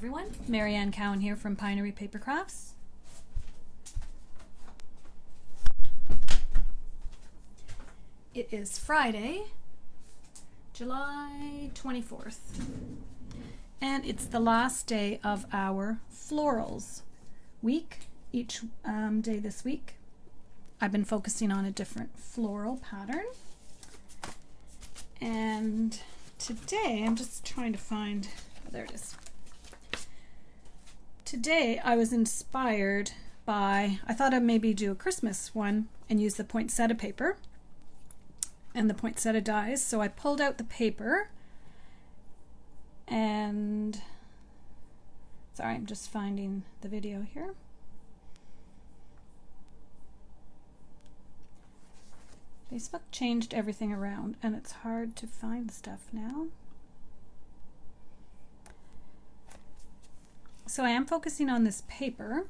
everyone, Marianne Cowan here from Pinery Paper Crafts. It is Friday, July 24th, and it's the last day of our florals week. Each day this week I've been focusing on a different floral pattern, and today I'm just trying to find, oh, there it is. Today I was inspired by, I thought I'd maybe do a Christmas one and use the poinsettia paper and the poinsettia dies. So I pulled out the paper and, sorry, I'm just finding the video here. Facebook changed everything around and it's hard to find stuff now. So I am focusing on this paper,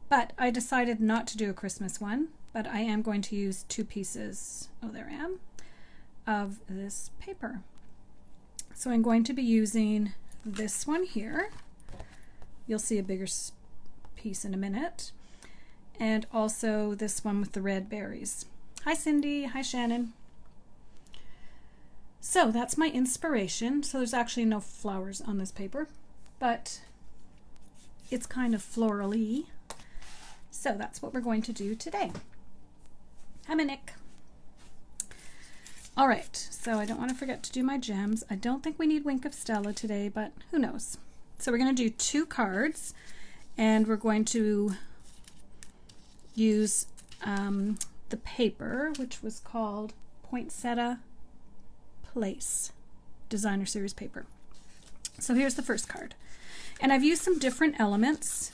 but I decided not to do a Christmas one, but I am going to use two pieces, oh there I am, of this paper. So I'm going to be using this one here. You'll see a bigger piece in a minute. And also this one with the red berries. Hi Cindy, hi Shannon. So that's my inspiration. So there's actually no flowers on this paper, but it's kind of floral-y. So that's what we're going to do today. Hi Nick. All right, so I don't want to forget to do my gems. I don't think we need Wink of Stella today, but who knows. So we're going to do 2 cards, and we're going to use the paper, which was called Poinsettia Designer Series Paper. So here's the first card. And I've used some different elements.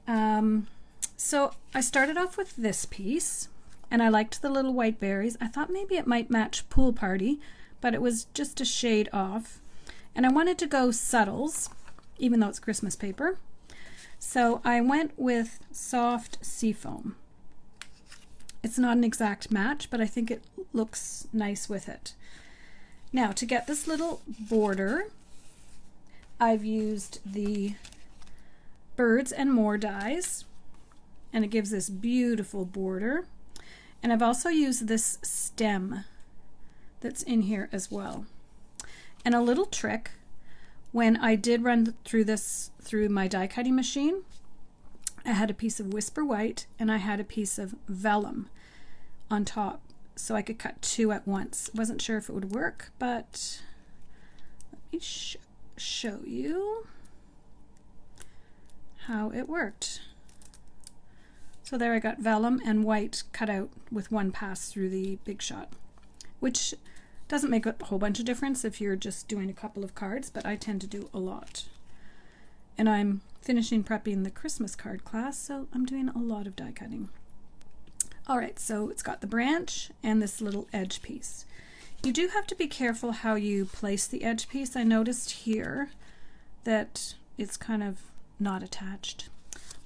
So I started off with this piece, and I liked the little white berries. I thought maybe it might match Pool Party, but it was just a shade off. And I wanted to go subtles, even though it's Christmas paper. So I went with soft seafoam. It's not an exact match, but I think it looks nice with it. Now to get this little border, I've used the Birds and More dies, and it gives this beautiful border. And I've also used this stem that's in here as well. And a little trick, when I did run through this through my die cutting machine, I had a piece of Whisper White and I had a piece of vellum on top, so I could cut 2 at once. Wasn't sure if it would work, but let me show you how it worked. So there I got vellum and white cut out with one pass through the Big Shot, which doesn't make a whole bunch of difference if you're just doing a couple of cards, but I tend to do a lot. And I'm finishing prepping the Christmas card class, so I'm doing a lot of die cutting. Alright, so it's got the branch and this little edge piece. You do have to be careful how you place the edge piece. I noticed here that it's kind of not attached,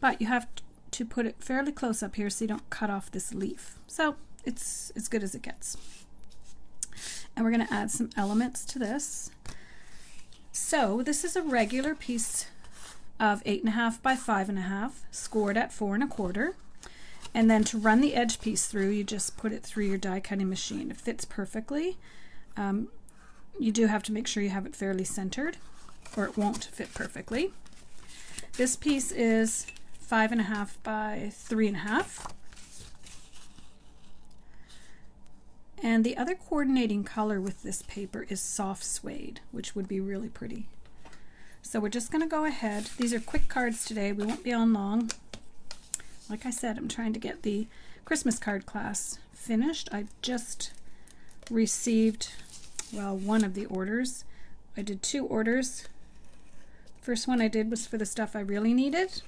but you have to put it fairly close up here so you don't cut off this leaf. So it's as good as it gets. And we're going to add some elements to this. So this is a regular piece of 8.5 by 5.5, scored at 4 1/4. And then to run the edge piece through, you just put it through your die cutting machine. It fits perfectly. You do have to make sure you have it fairly centered, or it won't fit perfectly. This piece is 5.5 by 3.5. And the other coordinating color with this paper is soft suede, which would be really pretty. So we're just going to go ahead. These are quick cards today. We won't be on long. Like I said, I'm trying to get the Christmas card class finished. I just received, well, one of the orders. I did 2 orders. First one I did was for the stuff I really needed.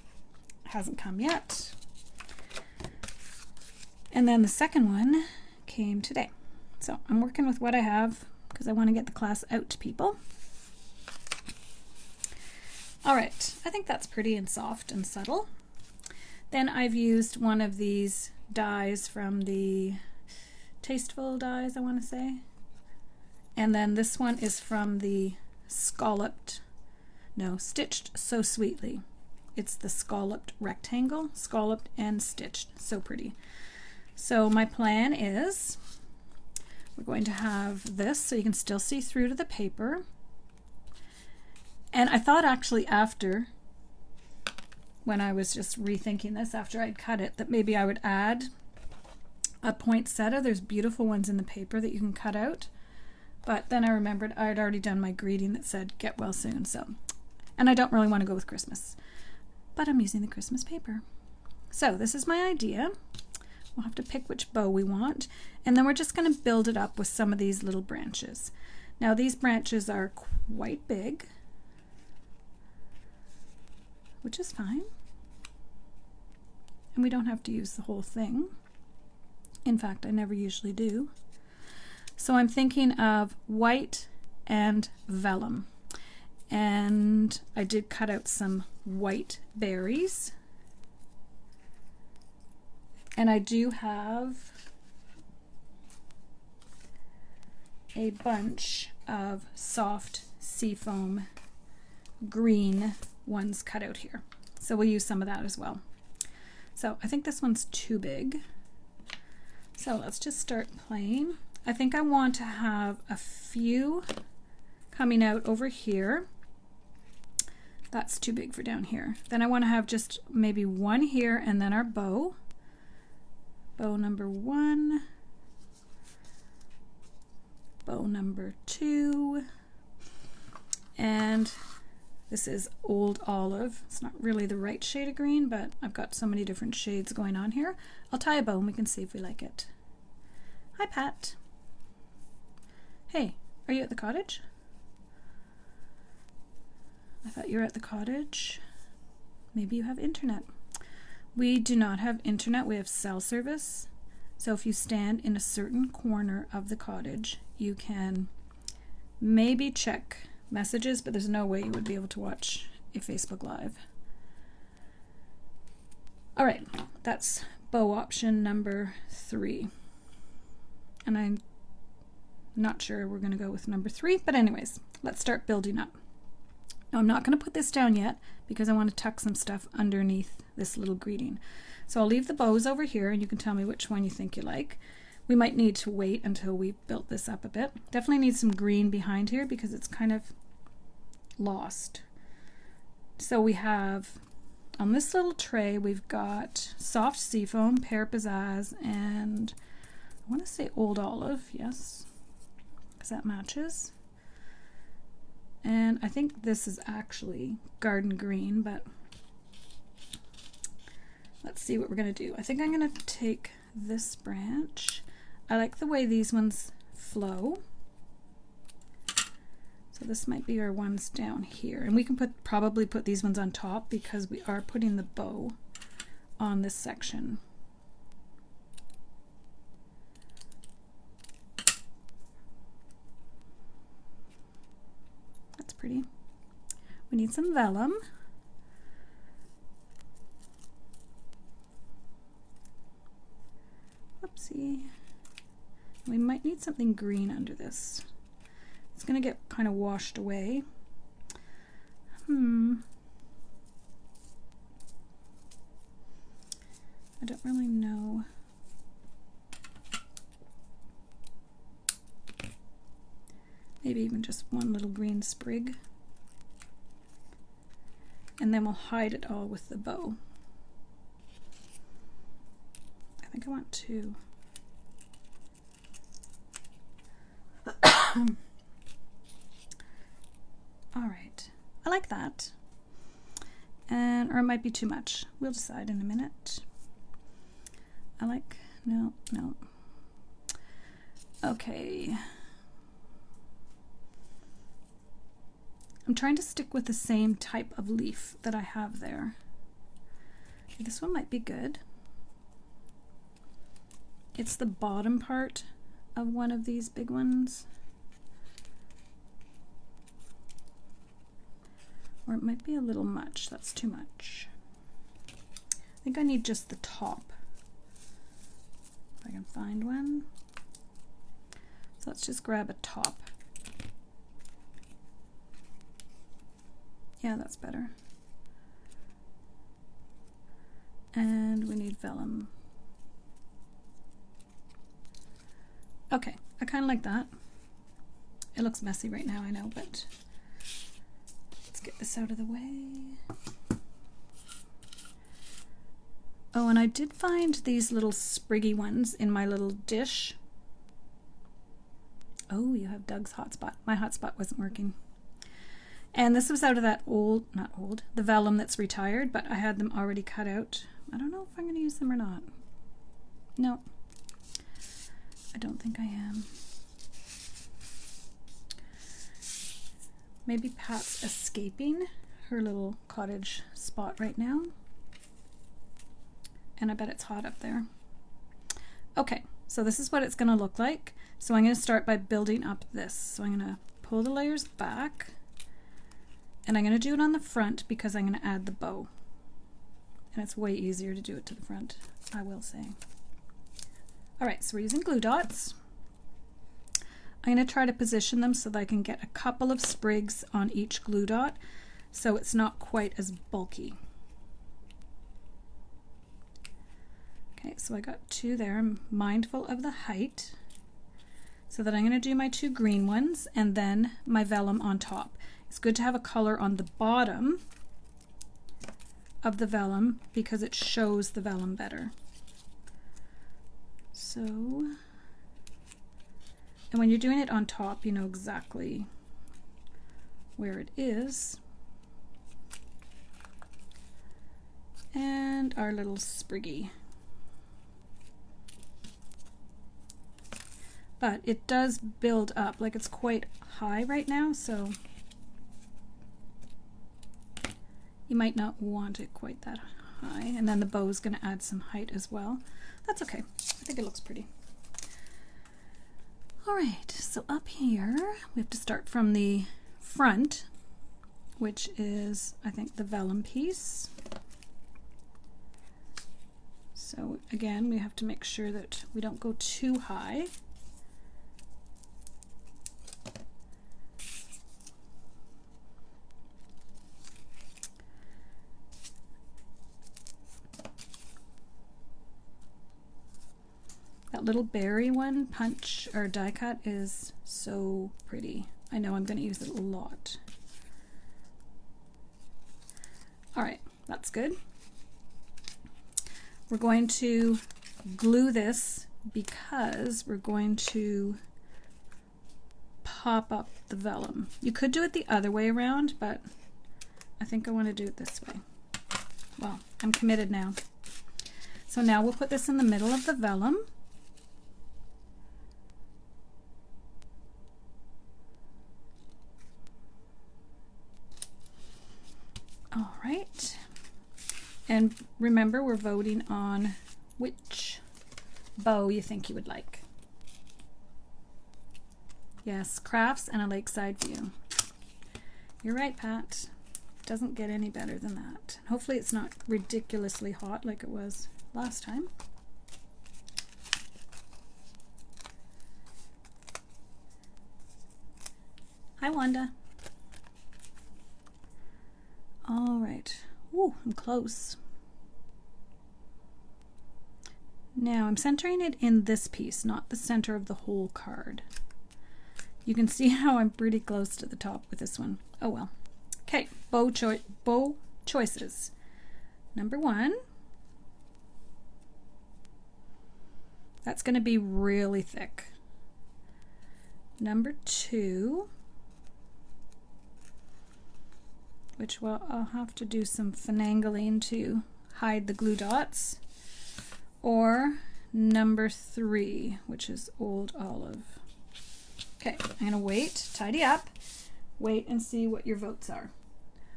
Hasn't come yet. And then the second one came today. So I'm working with what I have because I want to get the class out to people. All right, I think that's pretty and soft and subtle. Then I've used one of these dies from the Tasteful dies, I want to say. And then this one is from the Scalloped No, stitched so sweetly. It's the scalloped rectangle, scalloped and stitched. So pretty. So my plan is we're going to have this so you can still see through to the paper. And I thought actually after, when I was just rethinking this after I'd cut it, that maybe I would add a poinsettia. There's beautiful ones in the paper that you can cut out. But then I remembered I had already done my greeting that said get well soon. And I don't really want to go with Christmas, but I'm using the Christmas paper. So this is my idea. We'll have to pick which bow we want, and then we're just going to build it up with some of these little branches. Now these branches are quite big, which is fine, and we don't have to use the whole thing. In fact, I never usually do. So I'm thinking of white and vellum, and I did cut out some white berries. And I do have a bunch of soft seafoam green ones cut out here. So we'll use some of that as well. So I think this one's too big. So let's just start playing. I think I want to have a few coming out over here. That's too big for down here. Then I want to have just maybe one here and then our bow. Bow number 1, bow number 2, and this is Old Olive. It's not really the right shade of green, but I've got so many different shades going on here. I'll tie a bow and we can see if we like it. Hi, Pat. Hey, are you at the cottage? I thought you were at the cottage. Maybe you have internet. We do not have internet, we have cell service. So if you stand in a certain corner of the cottage, you can maybe check messages, but there's no way you would be able to watch a Facebook Live. All right, that's bow option number 3. And I'm not sure we're going to go with number 3, but anyways, let's start building up. Now I'm not going to put this down yet because I want to tuck some stuff underneath this little greeting. So I'll leave the bows over here and you can tell me which one you think you like. We might need to wait until we've built this up a bit. Definitely need some green behind here because it's kind of lost. So we have, on this little tray, we've got soft seafoam, pear pizzazz, and I want to say Old Olive, yes, because that matches. And I think this is actually garden green, but let's see what we're going to do. I think I'm going to take this branch. I like the way these ones flow. So this might be our ones down here. And we can probably put these ones on top because we are putting the bow on this section. That's pretty. We need some vellum. Whoopsie. We might need something green under this. It's going to get kind of washed away. I don't really know. Maybe even just one little green sprig. And then we'll hide it all with the bow. I think I want 2. All right, I like that. Or it might be too much. We'll decide in a minute. No. Okay. I'm trying to stick with the same type of leaf that I have there. Okay, this one might be good. It's the bottom part of one of these big ones. Or it might be a little much. That's too much. I think I need just the top. If I can find one. So let's just grab a top. Yeah, that's better. And we need vellum. Okay, I kind of like that. It looks messy right now, I know, but let's get this out of the way. Oh, and I did find these little spriggy ones in my little dish. Oh, you have Doug's hotspot. My hotspot wasn't working. And this was out of that the vellum that's retired, but I had them already cut out. I don't know if I'm going to use them or not. No, I don't think I am. Maybe Pat's escaping her little cottage spot right now. And I bet it's hot up there. Okay, so this is what it's going to look like. So I'm going to start by building up this. So I'm going to pull the layers back, and I'm going to do it on the front because I'm going to add the bow. And it's way easier to do it to the front, I will say. All right, so we're using glue dots. I'm going to try to position them so that I can get a couple of sprigs on each glue dot so it's not quite as bulky. Okay, so I got 2 there. I'm mindful of the height. So that I'm going to do my 2 green ones and then my vellum on top. It's good to have a color on the bottom of the vellum because it shows the vellum better. So, and when you're doing it on top, you know exactly where it is. And our little spriggy. But it does build up, like it's quite high right now, so you might not want it quite that high. And then the bow is going to add some height as well. That's okay. I think it looks pretty. All right, so up here we have to start from the front, which is, I think, the vellum piece. So again, we have to make sure that we don't go too high. That little berry one, punch or die cut, is so pretty. I know I'm going to use it a lot. All right, that's good. We're going to glue this because we're going to pop up the vellum. You could do it the other way around, but I think I want to do it this way. Well, I'm committed now. So now we'll put this in the middle of the vellum. All right, and remember we're voting on which bow you think you would like. Yes, crafts and a lakeside view. You're right, Pat. Doesn't get any better than that. Hopefully it's not ridiculously hot like it was last time. Hi, Wanda. All right. Ooh, I'm close. Now I'm centering it in this piece, not the center of the whole card. You can see how I'm pretty close to the top with this one. Oh well. Okay, bow choices. Number 1. That's going to be really thick. Number 2. Which, well, I'll have to do some finagling to hide the glue dots. Or number 3, which is Old Olive. Okay, I'm going to wait, tidy up, wait and see what your votes are.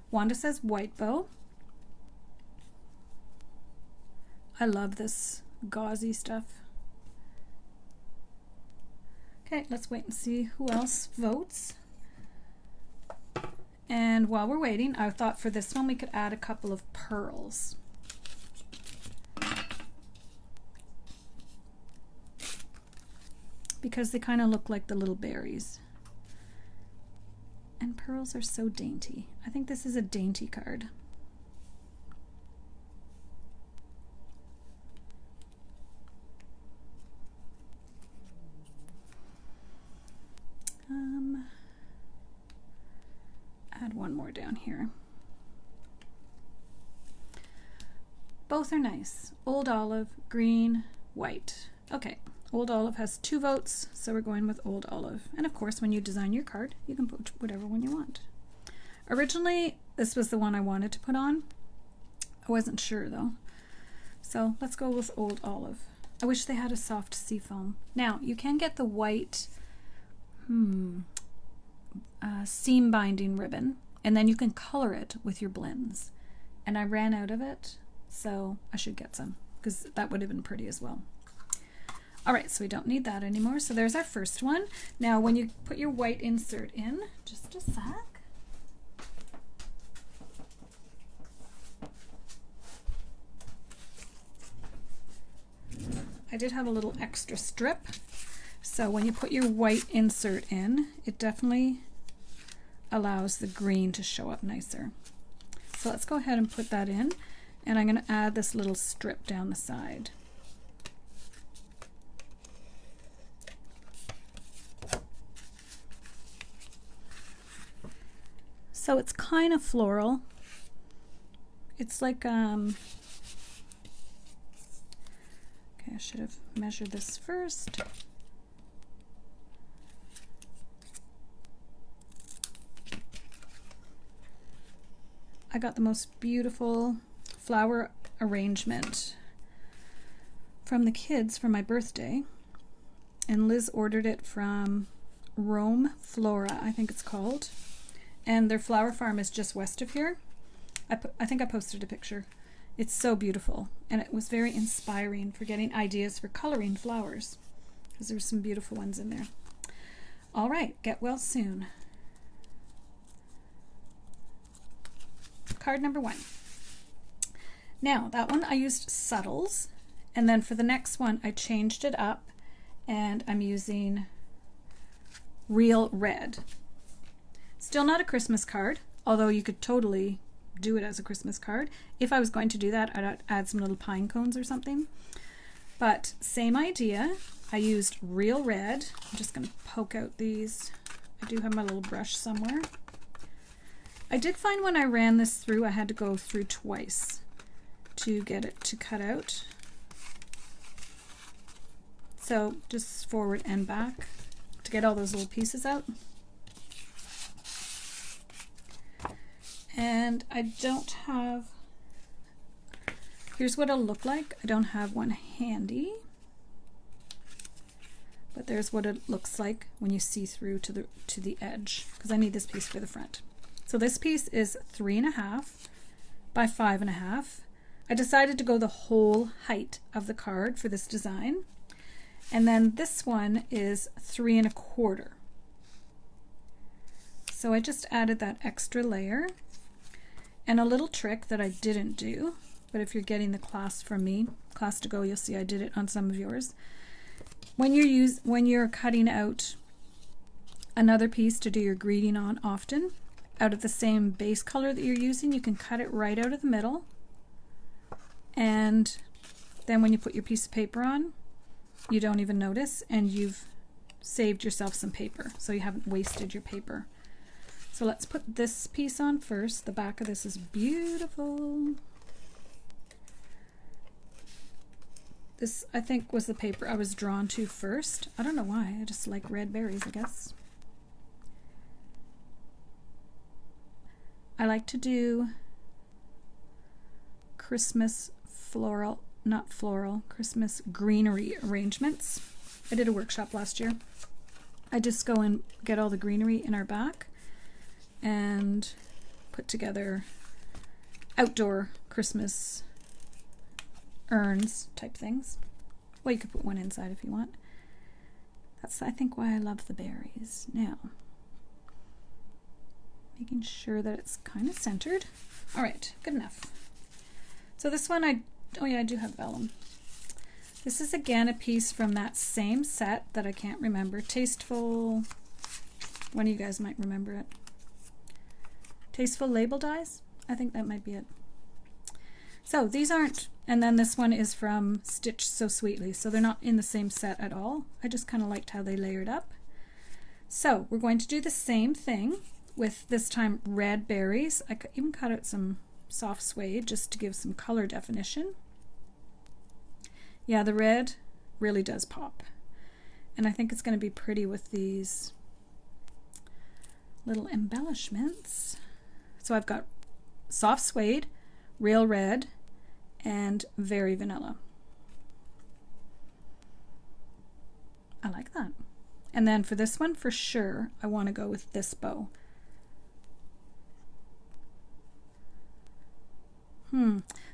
Wanda says white bow. I love this gauzy stuff. Okay, let's wait and see who else votes. And while we're waiting, I thought for this one we could add a couple of pearls. Because they kind of look like the little berries. And pearls are so dainty. I think this is a dainty card. Add one more down here. Both are nice. Old Olive, green, white. Okay, Old Olive has 2 votes, so we're going with Old Olive. And of course, when you design your card, you can put whatever one you want. Originally, this was the one I wanted to put on. I wasn't sure though. So let's go with Old Olive. I wish they had a soft seafoam. Now, you can get the white seam binding ribbon, and then you can color it with your blends. And I ran out of it, so I should get some, because that would have been pretty as well. All right, so we don't need that anymore. So there's our first one. Now, when you put your white insert in, just a sec. I did have a little extra strip. So when you put your white insert in, it definitely allows the green to show up nicer. So let's go ahead and put that in, and I'm going to add this little strip down the side. So it's kind of floral. It's like, okay, I should have measured this first. I got the most beautiful flower arrangement from the kids for my birthday, and Liz ordered it from Rome Flora, I think it's called, and their flower farm is just west of here. I think I posted a picture. It's so beautiful, and it was very inspiring for getting ideas for coloring flowers, because there's some beautiful ones in there. All right, get well soon. Card number 1. Now, that one I used subtles, and then for the next one I changed it up, and I'm using Real Red. Still not a Christmas card, although you could totally do it as a Christmas card. If I was going to do that, I'd add some little pine cones or something. But same idea. I used Real Red. I'm just going to poke out these. I do have my little brush somewhere. I did find when I ran this through, I had to go through twice to get it to cut out. So just forward and back to get all those little pieces out. And I don't have, here's what it'll look like. I don't have one handy, but there's what it looks like when you see through to the edge, because I need this piece for the front. So this piece is 3.5 by 5.5. I decided to go the whole height of the card for this design. And then this one is 3.25. So I just added that extra layer. And a little trick that I didn't do, but if you're getting the class from me, class to go, you'll see I did it on some of yours. When you're cutting out another piece to do your greeting on often, out of the same base color that you're using, you can cut it right out of the middle, and then when you put your piece of paper on, you don't even notice, and you've saved yourself some paper, so you haven't wasted your paper. So let's put this piece on first. The back of this is beautiful. This, I think, was the paper I was drawn to first. I don't know why. I just like red berries, I guess. I like to do Christmas floral, not floral, Christmas greenery arrangements. I did a workshop last year. I just go and get all the greenery in our back and put together outdoor Christmas urns type things. Well, you could put one inside if you want. That's, I think, why I love the berries. Now, making sure that it's kind of centered. All right, good enough. So this one, oh yeah, I do have vellum. This is again a piece from that same set that I can't remember. Tasteful, one of you guys might remember it. Tasteful Label Dies. I think that might be it. So these aren't, and then this one is from Stitch So Sweetly, so they're not in the same set at all. I just kind of liked how they layered up. So we're going to do the same thing with this time red berries. I even cut out some soft suede just to give some color definition. Yeah, the red really does pop. And I think it's going to be pretty with these little embellishments. So I've got soft suede, real red, and very vanilla. I like that. And then for this one, for sure, I want to go with this bow.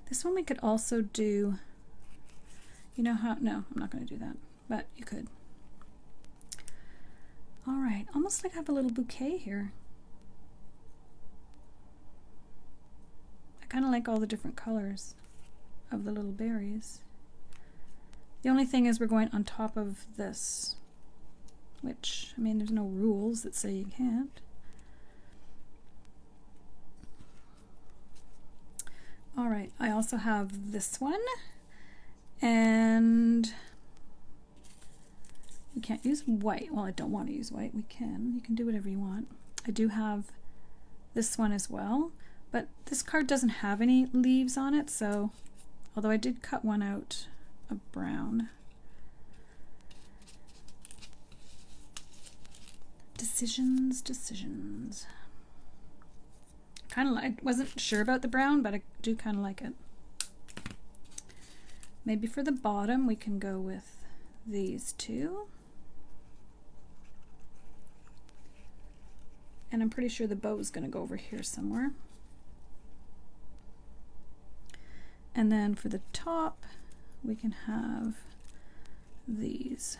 This one we could also do, you know how, no, I'm not going to do that, but you could. All right, almost like I have a little bouquet here. I kind of like all the different colors of the little berries. The only thing is we're going on top of this, which, I mean, there's no rules that say you can't. All right, I also have this one, and we can't use white. Well, I don't want to use white. We can. You can do whatever you want. I do have this one as well, but this card doesn't have any leaves on it, so although I did cut one out of brown. Decisions. Kind of like, wasn't sure about the brown, but I do kind of like it. Maybe for the bottom we can go with these two. And I'm pretty sure the bow is going to go over here somewhere. And then for the top, we can have these.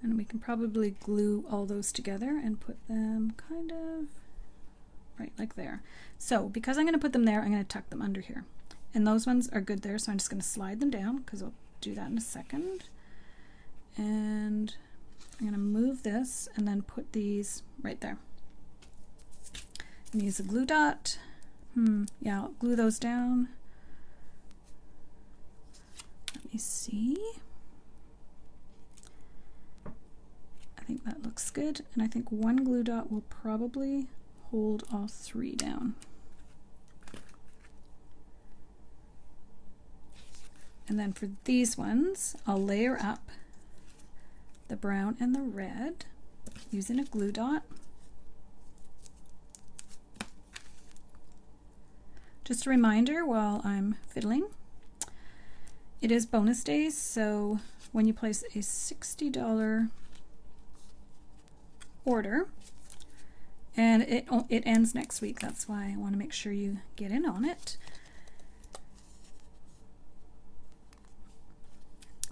And we can probably glue all those together and put them kind of right like there. So because I'm going to put them there, I'm going to tuck them under here. And those ones are good there, so I'm just going to slide them down because I'll do that in a second. And I'm going to move this and then put these right there. And use a glue dot. Yeah, I'll glue those down. Let me see. I think that looks good, and I think one glue dot will probably hold all three down. And then for these ones, I'll layer up the brown and the red using a glue dot. Just a reminder while I'm fiddling, it is bonus days, so when you place a $60 order, and it ends next week, that's why I want to make sure you get in on it.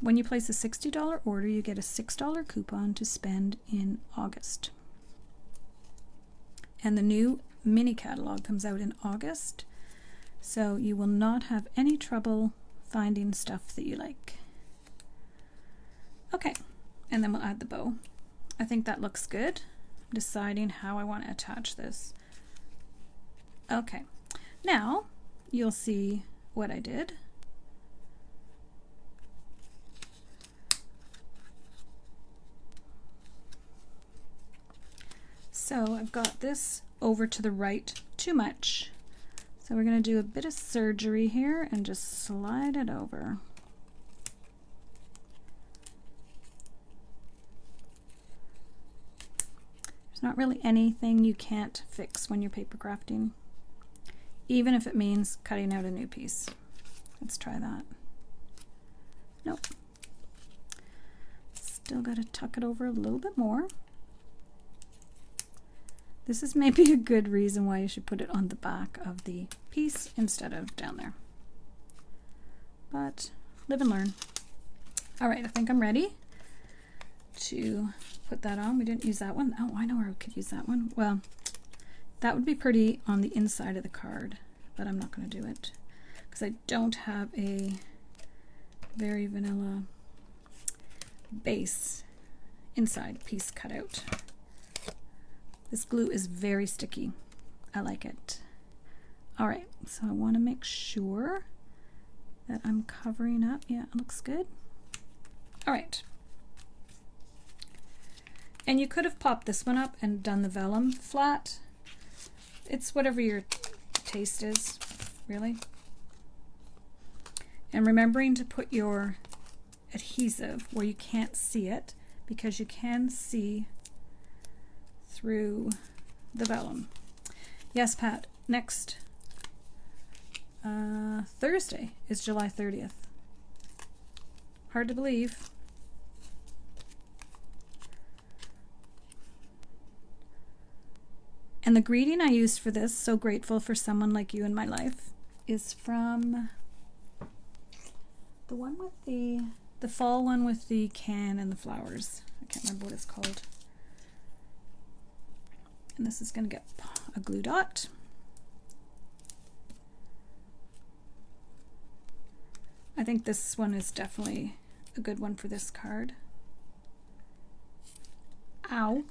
When you place a $60 order, you get a $6 coupon to spend in August. And the new mini catalog comes out in August, so you will not have any trouble finding stuff that you like. Okay, and then we'll add the bow. I think that looks good. I'm deciding how I want to attach this. Okay, now you'll see what I did. So I've got this over to the right too much. So we're going to do a bit of surgery here and just slide it over. There's not really anything you can't fix when you're paper crafting, even if it means cutting out a new piece. Let's try that. Nope. Still got to tuck it over a little bit more. This is maybe a good reason why you should put it on the back of the piece instead of down there. But live and learn. All right, I think I'm ready to put that on. We didn't use that one. Oh, I know where we could use that one. Well, that would be pretty on the inside of the card, but I'm not going to do it because I don't have a very vanilla base inside piece cut out. This glue is very sticky. I like it. All right, so I want to make sure that I'm covering up. Yeah, it looks good. All right. And you could have popped this one up and done the vellum flat. It's whatever your taste is, really. And remembering to put your adhesive where you can't see it, because you can see through the vellum. Yes, Pat, next Thursday is July 30th. Hard to believe. And the greeting I used for this, so grateful for someone like you in my life, is from the one with the fall one with the can and the flowers. I can't remember what it's called. And this is going to get a glue dot. I think this one is definitely a good one for this card. Ow,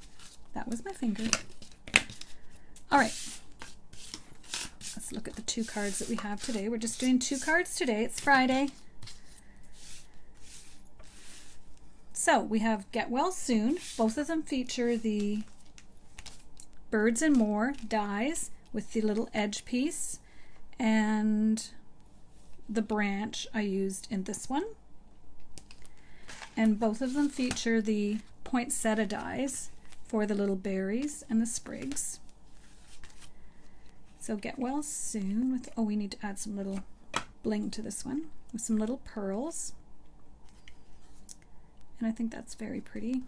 that was my finger. All right, let's look at the 2 cards that we have today. We're just doing 2 cards today. It's Friday. So we have Get Well Soon. Both of them feature the Birds and More dies with the little edge piece and the branch I used in this one. And both of them feature the poinsettia dies for the little berries and the sprigs. So Get Well Soon with, oh, we need to add some little bling to this one with some little pearls. And I think that's very pretty.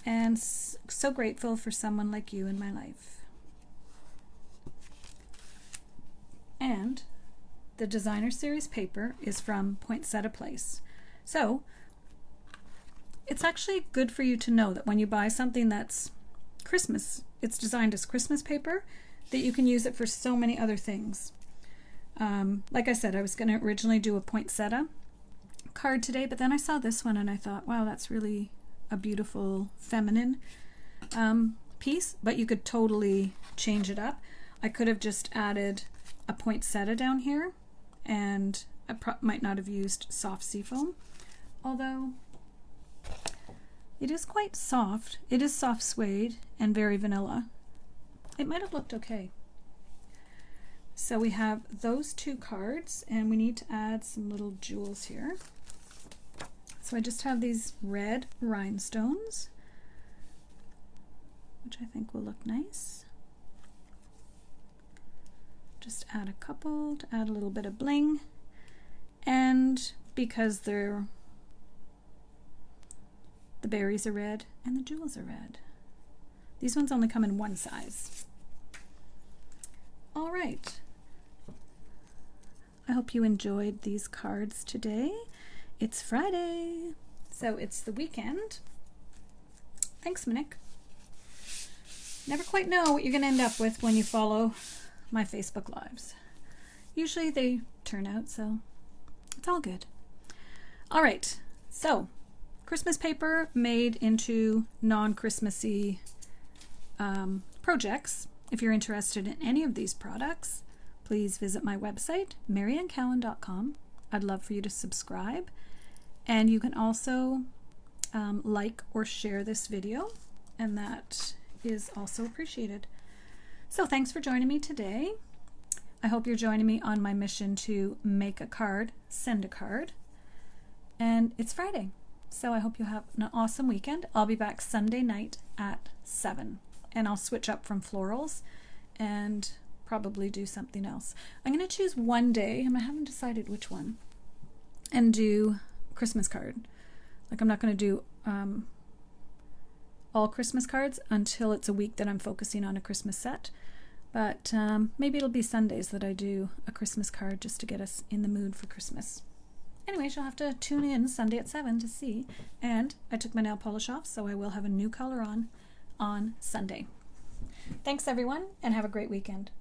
And so grateful for someone like you in my life. And the Designer Series paper is from Poinsettia Place. So it's actually good for you to know that when you buy something that's Christmas, it's designed as Christmas paper, that you can use it for so many other things. Like I said, I was going to originally do a poinsettia card today, but then I saw this one and I thought, wow, that's really a beautiful feminine piece, but you could totally change it up. I could have just added a poinsettia down here, and I might not have used soft seafoam, although it is quite soft. It is soft suede and very vanilla. It might have looked okay. So we have those 2 cards, and we need to add some little jewels here. So I just have these red rhinestones, which I think will look nice. Just add a couple to add a little bit of bling. And because the berries are red and the jewels are red. These ones only come in one size. All right. I hope you enjoyed these cards today. It's Friday, so it's the weekend. Thanks, Monique. Never quite know what you're going to end up with when you follow my Facebook Lives. Usually they turn out, so it's all good. All right, so Christmas paper made into non-Christmassy projects. If you're interested in any of these products, please visit my website, mariannecowan.com. I'd love for you to subscribe. And you can also like or share this video, and that is also appreciated. So thanks for joining me today. I hope you're joining me on my mission to make a card, send a card. And it's Friday, so I hope you have an awesome weekend. I'll be back Sunday night at 7, and I'll switch up from florals and probably do something else. I'm going to choose one day, and I haven't decided which one, and do Christmas card. Like, I'm not going to do all Christmas cards until it's a week that I'm focusing on a Christmas set, but maybe it'll be Sundays that I do a Christmas card just to get us in the mood for Christmas. Anyways, you'll have to tune in Sunday at 7 to see. And I took my nail polish off, so I will have a new color on Sunday. Thanks everyone, and have a great weekend.